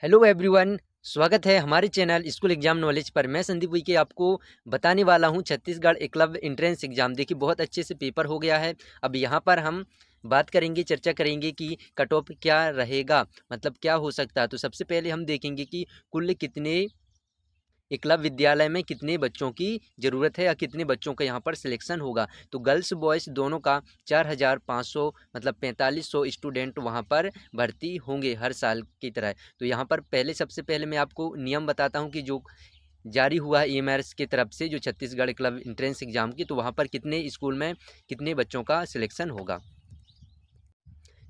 Hello everyone, स्वागत है हमारे चैनल स्कूल एग्जाम नॉलेज पर। मैं संदीप के आपको बताने वाला हूं छत्तीसगढ़ एकलव्य एंट्रेंस एग्जाम। देखिए बहुत अच्छे से पेपर हो गया है। अब यहां पर हम बात करेंगे, चर्चा करेंगे कि कट ऑफ क्या रहेगा, मतलब क्या हो सकता है। तो सबसे पहले हम देखेंगे कि कुल कितने एकलव्य विद्यालय में कितने बच्चों की ज़रूरत है या कितने बच्चों का यहाँ पर सिलेक्शन होगा। तो गर्ल्स बॉयज़ दोनों का 4,500 मतलब 4500 स्टूडेंट वहाँ पर भर्ती होंगे हर साल की तरह। तो यहाँ पर सबसे पहले मैं आपको नियम बताता हूँ कि जो जारी हुआ है ईएमआरएस की तरफ से, जो छत्तीसगढ़ क्लब एंट्रेंस एग्जाम की, तो वहाँ पर कितने स्कूल में कितने बच्चों का सिलेक्शन होगा।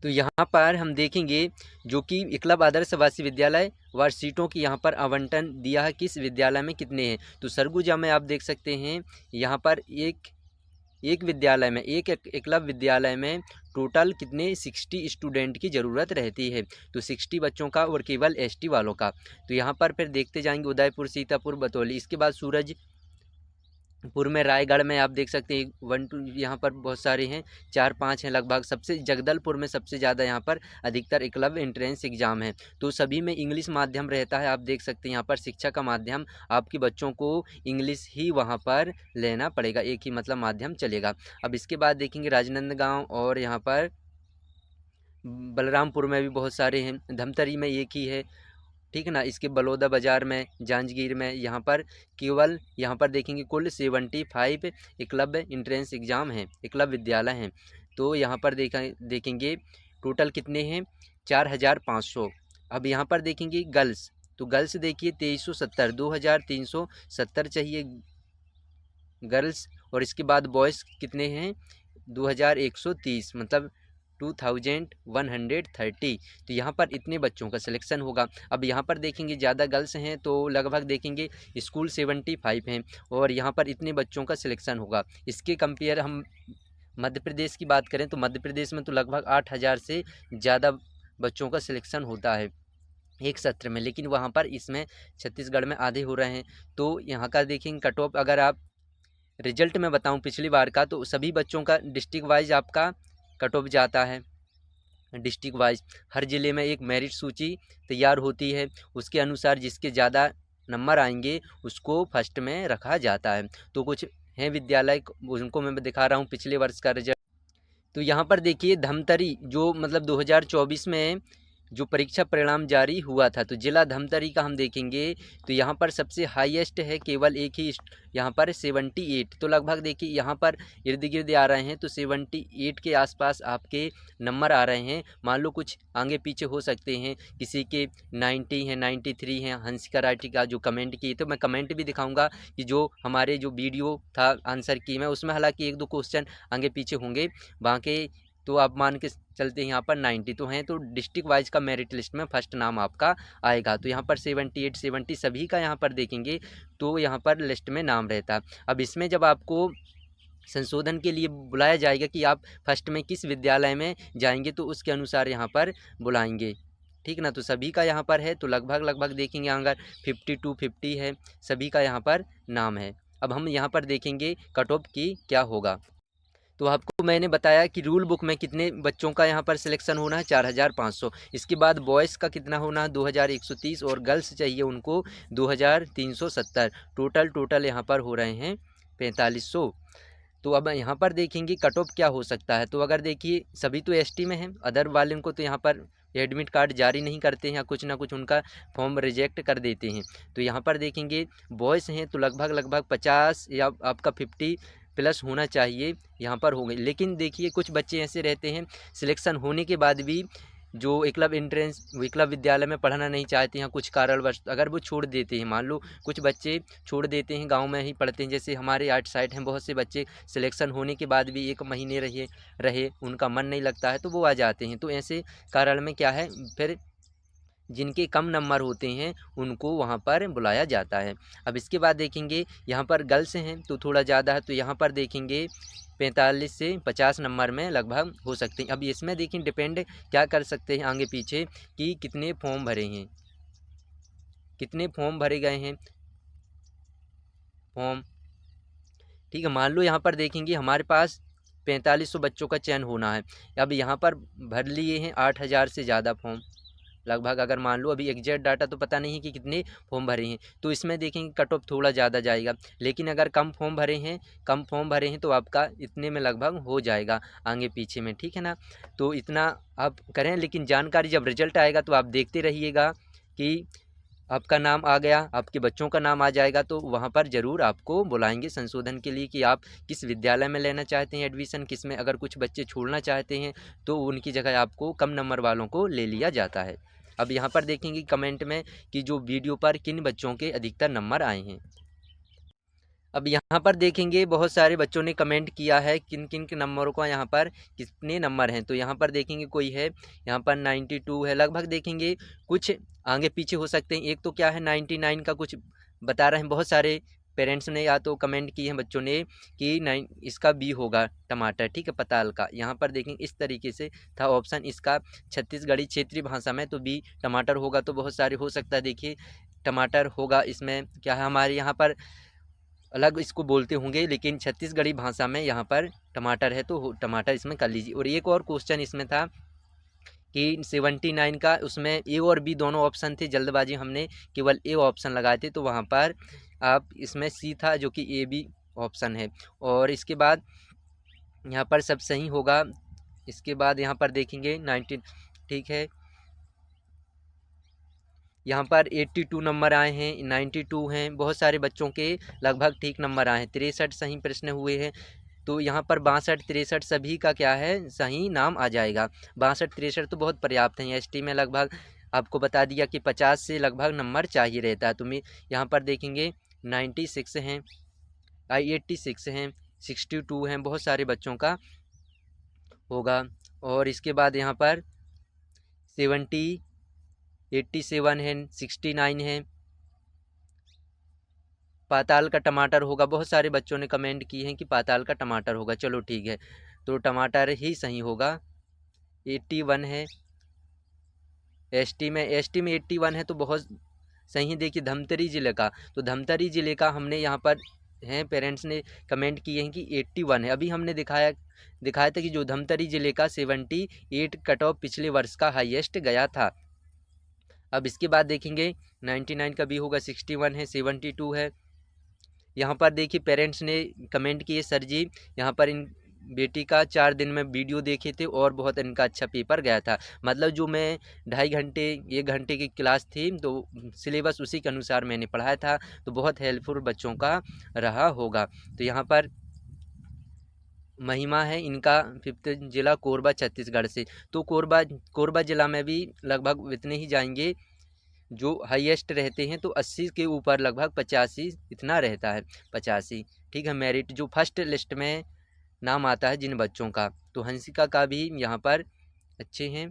तो यहाँ पर हम देखेंगे जो कि एकलव्य आदर्श आवासीय विद्यालय व सीटों की यहाँ पर आवंटन दिया है, किस विद्यालय में कितने हैं। तो सरगुजा में आप देख सकते हैं यहाँ पर एक विद्यालय में एकलव्य विद्यालय में टोटल कितने 60 स्टूडेंट की ज़रूरत रहती है। तो 60 बच्चों का और केवल एसटी वालों का। तो यहाँ पर फिर देखते जाएंगे उदयपुर, सीतापुर, बतौली, इसके बाद सूरजपुर में, रायगढ़ में आप देख सकते हैं 1 2 यहाँ पर बहुत सारे हैं, 4 5 हैं लगभग। सबसे जगदलपुर में सबसे ज़्यादा यहाँ पर अधिकतर एकलव्य एंट्रेंस एग्जाम है। तो सभी में इंग्लिश माध्यम रहता है। आप देख सकते हैं यहाँ पर शिक्षा का माध्यम आपके बच्चों को इंग्लिश ही वहाँ पर लेना पड़ेगा, एक ही मतलब माध्यम चलेगा। अब इसके बाद देखेंगे राजनांदगांव और यहाँ पर बलरामपुर में भी बहुत सारे हैं, धमतरी में एक ही है, ठीक है ना। इसके बलौदा बाज़ार में, जांजगीर में, यहाँ पर केवल यहाँ पर देखेंगे कुल 75 एकलव्य एंट्रेंस एग्ज़ाम हैं, एकलव्य विद्यालय हैं। तो यहाँ पर देखेंगे टोटल कितने हैं, 4,500। अब यहाँ पर देखेंगे गर्ल्स, तो गर्ल्स देखिए 2370, 2,370 चाहिए गर्ल्स। और इसके बाद बॉयज़ कितने हैं, 2,130 मतलब 2,130। तो यहाँ पर इतने बच्चों का सिलेक्शन होगा। अब यहाँ पर देखेंगे ज़्यादा गर्ल्स हैं तो लगभग देखेंगे स्कूल 75 हैं और यहाँ पर इतने बच्चों का सिलेक्शन होगा। इसके कंपेयर हम मध्य प्रदेश की बात करें तो मध्य प्रदेश में तो लगभग 8,000 से ज़्यादा बच्चों का सिलेक्शन होता है एक सत्र में, लेकिन वहाँ पर इसमें छत्तीसगढ़ में आधे हो रहे हैं। तो यहाँ का देखेंगे कट ऑफ, अगर आप रिजल्ट में बताऊँ पिछली बार का, तो सभी बच्चों का डिस्ट्रिक्ट वाइज आपका कट ऑफ जाता है। डिस्ट्रिक्ट वाइज हर ज़िले में एक मेरिट सूची तैयार होती है, उसके अनुसार जिसके ज़्यादा नंबर आएंगे उसको फर्स्ट में रखा जाता है। तो कुछ हैं विद्यालय, उनको मैं दिखा रहा हूँ पिछले वर्ष का रिजल्ट। तो यहाँ पर देखिए धमतरी, जो मतलब 2024 में जो परीक्षा परिणाम जारी हुआ था, तो जिला धमतरी का हम देखेंगे तो यहाँ पर सबसे हाईएस्ट है, केवल एक ही यहाँ पर 78। तो लगभग देखिए यहाँ पर इर्द गिर्द आ रहे हैं, तो 78 के आसपास आपके नंबर आ रहे हैं। मान लो कुछ आगे पीछे हो सकते हैं, किसी के 90 हैं, 93 हैं। हंसिका राठी का जो कमेंट की, तो मैं कमेंट भी दिखाऊंगा कि जो हमारे जो वीडियो था आंसर की मैं, उसमें हालांकि 1 2 क्वेश्चन आगे पीछे होंगे, बाकी तो आप मान के चलते हैं यहाँ पर 90 तो हैं। तो डिस्ट्रिक्ट वाइज का मेरिट लिस्ट में फर्स्ट नाम आपका आएगा। तो यहाँ पर 78 70 सभी का यहाँ पर देखेंगे तो यहाँ पर लिस्ट में नाम रहता है। अब इसमें जब आपको संशोधन के लिए बुलाया जाएगा कि आप फर्स्ट में किस विद्यालय में जाएंगे, तो उसके अनुसार यहाँ पर बुलाएंगे, ठीक ना। तो सभी का यहाँ पर है, तो लगभग देखेंगे अगर 50 है, सभी का यहाँ पर नाम है। अब हम यहाँ पर देखेंगे कट ऑफ की क्या होगा। तो आपको मैंने बताया कि रूल बुक में कितने बच्चों का यहाँ पर सिलेक्शन होना है, 4,500। इसके बाद बॉयज़ का कितना होना है, 2,130, और गर्ल्स चाहिए उनको 2,370। टोटल यहाँ पर हो रहे हैं 4,500। तो अब यहाँ पर देखेंगे कट ऑफ क्या हो सकता है। तो अगर देखिए सभी तो एसटी में हैं, अदर वाले को तो यहाँ पर एडमिट कार्ड जारी नहीं करते हैं या कुछ ना कुछ उनका फॉर्म रिजेक्ट कर देते हैं। तो यहाँ पर देखेंगे बॉयज़ हैं तो लगभग 50 या आपका 50 प्लस होना चाहिए यहाँ पर होंगे। लेकिन देखिए कुछ बच्चे ऐसे रहते हैं सिलेक्शन होने के बाद भी जो एकलव्य विद्यालय में पढ़ना नहीं चाहते हैं, कुछ कारणवश अगर वो छोड़ देते हैं, मान लो कुछ बच्चे छोड़ देते हैं, गांव में ही पढ़ते हैं, जैसे हमारे आर्ट साइड हैं, बहुत से बच्चे सिलेक्शन होने के बाद भी 1 महीने रहे उनका मन नहीं लगता है तो वो आ जाते हैं। तो ऐसे कारण में क्या है, फिर जिनके कम नंबर होते हैं उनको वहाँ पर बुलाया जाता है। अब इसके बाद देखेंगे यहाँ पर गर्ल्स हैं तो थोड़ा ज़्यादा है, तो यहाँ पर देखेंगे 45 से 50 नंबर में लगभग हो सकते हैं। अब इसमें देखें डिपेंड क्या कर सकते हैं आगे पीछे कि कितने फॉर्म भरे हैं, कितने फॉर्म भरे गए हैं फॉर्म, ठीक है। मान लो यहाँ पर देखेंगे हमारे पास 4500 बच्चों का चयन होना है। अब यहाँ पर भर लिए हैं 8,000 से ज़्यादा फॉर्म, लगभग अगर मान लो अभी एग्जैक्ट डाटा तो पता नहीं है कि कितने फॉर्म भरे हैं, तो इसमें देखेंगे कट ऑफ थोड़ा ज़्यादा जाएगा। लेकिन अगर कम फॉर्म भरे हैं तो आपका इतने में लगभग हो जाएगा आगे पीछे में, ठीक है ना। तो इतना आप करें, लेकिन जानकारी जब रिजल्ट आएगा तो आप देखते रहिएगा कि आपका नाम आ गया, आपके बच्चों का नाम आ जाएगा, तो वहाँ पर ज़रूर आपको बुलाएंगे संशोधन के लिए कि आप किस विद्यालय में लेना चाहते हैं एडमिशन, किस में। अगर कुछ बच्चे छोड़ना चाहते हैं तो उनकी जगह आपको कम नंबर वालों को ले लिया जाता है। अब यहाँ पर देखेंगे कमेंट में कि जो वीडियो पर किन बच्चों के अधिकतर नंबर आए हैं। अब यहाँ पर देखेंगे बहुत सारे बच्चों ने कमेंट किया है किन किन के नंबरों का यहाँ पर कितने नंबर हैं। तो यहाँ पर देखेंगे कोई है यहाँ पर 92 है, लगभग देखेंगे कुछ आगे पीछे हो सकते हैं। एक तो क्या है 99 का कुछ बता रहे हैं, बहुत सारे पेरेंट्स ने या तो कमेंट किए हैं बच्चों ने कि इसका बी होगा टमाटर, ठीक है, पताल का। यहाँ पर देखेंगे इस तरीके से था ऑप्शन इसका छत्तीसगढ़ी क्षेत्रीय भाषा में, तो बी टमाटर होगा। तो बहुत सारे हो सकता है, देखिए टमाटर होगा। इसमें क्या है हमारे यहाँ पर अलग इसको बोलते होंगे, लेकिन छत्तीसगढ़ी भाषा में यहाँ पर टमाटर है, तो टमाटर इसमें कर लीजिए। और एक और क्वेश्चन इसमें था कि 79 का, उसमें ए और बी दोनों ऑप्शन थे, जल्दबाजी हमने केवल ए ऑप्शन लगाए थे, तो वहाँ पर आप इसमें सी था जो कि ए बी ऑप्शन है। और इसके बाद यहाँ पर सब सही होगा। इसके बाद यहाँ पर देखेंगे 19, ठीक है, यहाँ पर 82 नंबर आए हैं, 92 हैं, बहुत सारे बच्चों के लगभग ठीक नंबर आए हैं। 63 सही प्रश्न हुए हैं, तो यहाँ पर 62 63 सभी का क्या है सही नाम आ जाएगा। 62 63 तो बहुत पर्याप्त हैं। एसटी में लगभग आपको बता दिया कि 50 से लगभग नंबर चाहिए रहता है। तो मैं यहाँ पर देखेंगे 96 हैं, 86 हैं, 62 हैं, बहुत सारे बच्चों का होगा। और इसके बाद यहाँ पर 87 है, 69 है, पाताल का टमाटर होगा। बहुत सारे बच्चों ने कमेंट किए हैं कि पाताल का टमाटर होगा, चलो ठीक है, तो टमाटर ही सही होगा। 81 है, एसटी में 81 है, तो बहुत सही। देखिए धमतरी ज़िले का, तो धमतरी ज़िले का हमने यहाँ पर हैं पेरेंट्स ने कमेंट किए हैं कि 81 है। अभी हमने दिखाया था कि जो धमतरी ज़िले का 78 कट ऑफ पिछले वर्ष का हाईएस्ट गया था। अब इसके बाद देखेंगे 99 का भी होगा, 61 है, 72 है। यहाँ पर देखिए पेरेंट्स ने कमेंट किए सर जी यहाँ पर इन बेटी का 4 दिन में वीडियो देखे थे और बहुत इनका अच्छा पेपर गया था। मतलब जो मैं 2.5 घंटे 1 घंटे की क्लास थी तो सिलेबस उसी के अनुसार मैंने पढ़ाया था, तो बहुत हेल्पफुल बच्चों का रहा होगा। तो यहाँ पर महिमा है, इनका 5th जिला कोरबा छत्तीसगढ़ से। तो कोरबा ज़िला में भी लगभग इतने ही जाएंगे जो हाईएस्ट रहते हैं, तो 80 के ऊपर लगभग 85 इतना रहता है, 85, ठीक है। मेरिट जो फर्स्ट लिस्ट में नाम आता है जिन बच्चों का, तो हंसिका का भी यहाँ पर अच्छे हैं,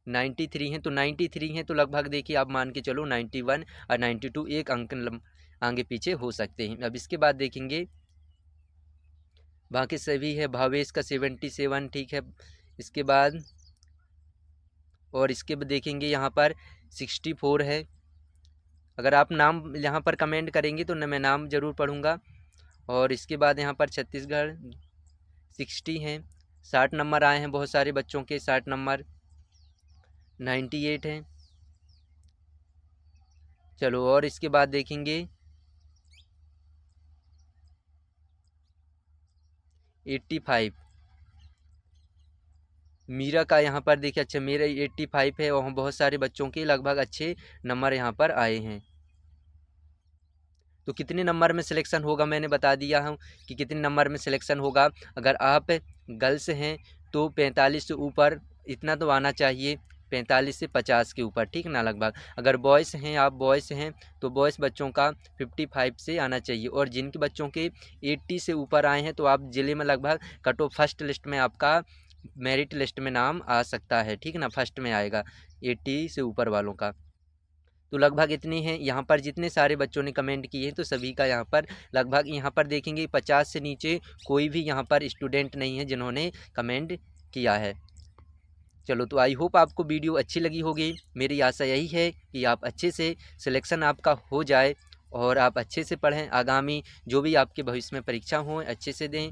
93 हैं। तो 93 हैं तो लगभग देखिए आप मान के चलो 91 और 92 एक अंक आगे पीछे हो सकते हैं। अब इसके बाद देखेंगे बाकी सभी है, भावेश का 77, ठीक है। इसके बाद और इसके बाद देखेंगे यहाँ पर 64 है। अगर आप नाम यहाँ पर कमेंट करेंगे तो मैं नाम ज़रूर पढ़ूँगा। और इसके बाद यहाँ पर छत्तीसगढ़ 60 हैं, 60 नंबर आए हैं बहुत सारे बच्चों के, 60 नंबर, 98 हैं। चलो और इसके बाद देखेंगे 85 मीरा का यहाँ पर देखिए, अच्छा मेरा 85 है और बहुत सारे बच्चों के लगभग अच्छे नंबर यहाँ पर आए हैं। तो कितने नंबर में सिलेक्शन होगा मैंने बता दिया हूँ कि कितने नंबर में सिलेक्शन होगा। अगर आप गर्ल्स हैं तो 45 से ऊपर इतना तो आना चाहिए, 45 से 50 के ऊपर, ठीक ना लगभग। अगर बॉयज़ हैं, आप बॉयज़ हैं तो बॉयज़ बच्चों का 55 से आना चाहिए। और जिनके बच्चों के 80 से ऊपर आए हैं तो आप ज़िले में लगभग कट ऑफ फर्स्ट लिस्ट में आपका मेरिट लिस्ट में नाम आ सकता है, ठीक ना, फर्स्ट में आएगा 80 से ऊपर वालों का। तो लगभग इतने हैं यहाँ पर जितने सारे बच्चों ने कमेंट किए हैं, तो सभी का यहाँ पर लगभग यहाँ पर देखेंगे 50 से नीचे कोई भी यहाँ पर स्टूडेंट नहीं है जिन्होंने कमेंट किया है। चलो तो आई होप आपको वीडियो अच्छी लगी होगी। मेरी आशा यही है कि आप अच्छे से सिलेक्शन आपका हो जाए और आप अच्छे से पढ़ें, आगामी जो भी आपके भविष्य में परीक्षा हो अच्छे से दें।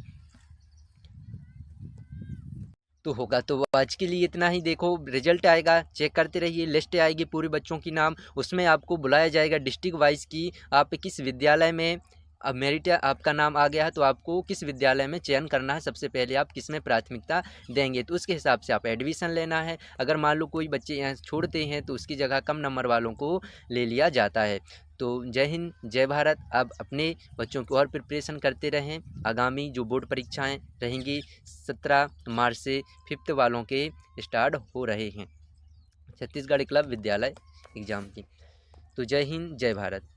तो होगा। तो आज के लिए इतना ही। देखो रिजल्ट आएगा, चेक करते रहिए, लिस्ट आएगी पूरे बच्चों की नाम, उसमें आपको बुलाया जाएगा डिस्ट्रिक्ट वाइज की आप किस विद्यालय में, अब मेरिट आपका नाम आ गया है तो आपको किस विद्यालय में चयन करना है, सबसे पहले आप किस में प्राथमिकता देंगे, तो उसके हिसाब से आप एडमिशन लेना है। अगर मान लो कोई बच्चे यहाँ छोड़ते हैं तो उसकी जगह कम नंबर वालों को ले लिया जाता है। तो जय हिंद जय भारत। आप अपने बच्चों की और प्रिपरेशन करते रहें। आगामी जो बोर्ड परीक्षाएं रहेंगी 17 मार्च से 5th वालों के स्टार्ट हो रहे हैं, छत्तीसगढ़ क्लब विद्यालय एग्ज़ाम की। तो जय हिंद जय भारत।